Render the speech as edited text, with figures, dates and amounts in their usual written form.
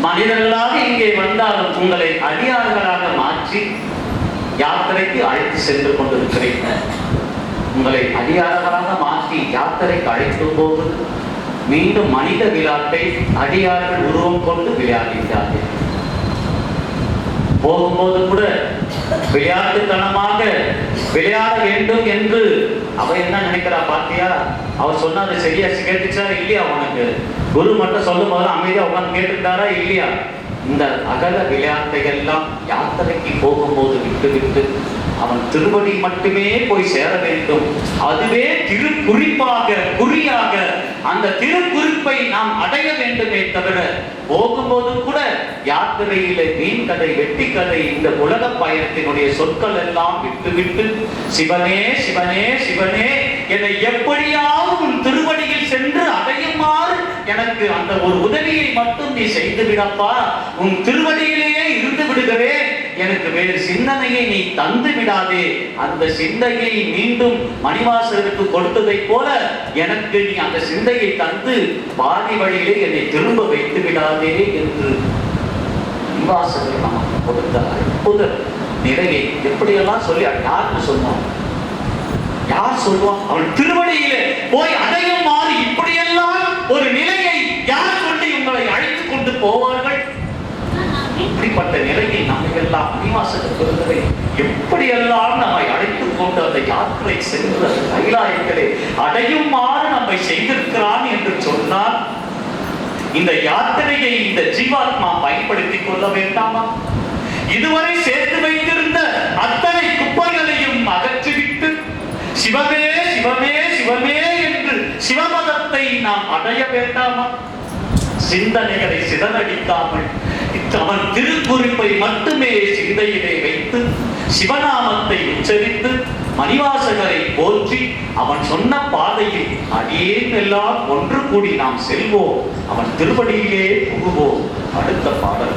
மனிதர்களாக இங்கே வந்தாலும் உங்களை அடியார்களாக மாற்றி யாத்திரைக்கு அழைத்து சென்று கொண்டிருக்கிறேன். உங்களை அடியார்களாக மாற்றி யாத்திரைக்கு அழைத்து போது மீண்டும் மனித விளையாட்டை அடியார்கள் உருவம் கொண்டு விளையாடுகிறார்கள். போகும்போது கூட விளையாட்டுத்தனமாக விளையாட வேண்டும் என்று அவ என்ன நினைக்கிறா பாத்தியா? அவர் சொன்னா அது சரியா கேட்டுச்சா இல்லையா? உனக்கு குரு மட்டும் சொல்லும் போது அமைதியா உட்காந்து கேட்டுட்டாரா இல்லையா? இந்த அகல விளையாட்டை எல்லாம் யாத்திரைக்கு போகும்போது விட்டு அவன் திருவடி மட்டுமே போய் சேர வேண்டும். அதுவே குறியாக அந்த திருக்குறிப்பை நாம் அடைய வேண்டுமே தவிர போகும்போது கூட யாத்திரையில வீண் கதை வெட்டி கதை இந்த உலக பயணத்தினுடைய சொற்கள் எல்லாம் விட்டு சிவனே சிவனே சிவனே என்னை எப்படியாவது உன் திருவடியில் சென்று அடையுமாறு எனக்கு அந்த ஒரு உதவியை மட்டும் நீ செய்து விடப்பா, உன் திருவடியிலேயே இருந்து விடுகிறேன், எனக்கு வேறு சிந்தனையை நீ தந்து விடாதே, அந்த சிந்தையை மீண்டும் மணிவாசகருக்கு கொடுத்ததை போல எனக்கு நீ அந்த சிந்தையை தந்து பாதி வழியிலே என்னை திரும்ப வைத்து விடாதே என்று மணிவாசகர் நமக்கு கொடுத்த அற்புத நிறையை எப்படியெல்லாம் சொல்லி யாருக்கு சொன்னான்? யார் சொல்லுவான்? அவன் திருவடியிலே போய் அடையுமாறு இப்படியெல்லாம் ஒரு நிலையை யார் கொண்டு உங்களை அழைத்து கொண்டு போவார்கள்? இப்படிப்பட்ட நிலையை நம்மை எல்லாம் மணிவாசகர் எப்படியெல்லாம் நம்மை அழைத்துக் கொண்டு அந்த யாத்திரை சென்று கைலாயத்திலே அடையுமாறு நம்மை செய்திருக்கிறான் என்று சொன்னால் இந்த யாத்திரையை இந்த ஜீவாத்மா பயன்படுத்திக் கொள்ள வேண்டாமா? இதுவரை சேர்த்து வைத்திருந்த அத்தனை குப்பைகளையும் அகற்றிவிட்டு சிவமே சிவமே சிவமே என்று சிவமதத்தை நாம் அடைய வேண்டாமா? சிந்தனைகளை சிதறடிக்காமல் அவன் திருக்குறிப்பை மட்டுமே சிந்தையிலே வைத்து சிவநாமத்தை உச்சரித்து மணிவாசகரை போற்றி அவன் சொன்ன பாதையில் அடியேன் எல்லாம் ஒன்று கூடி நாம் செல்வோம், அவன் திருவடியிலே புகுவோம். அடுத்த பாடல்.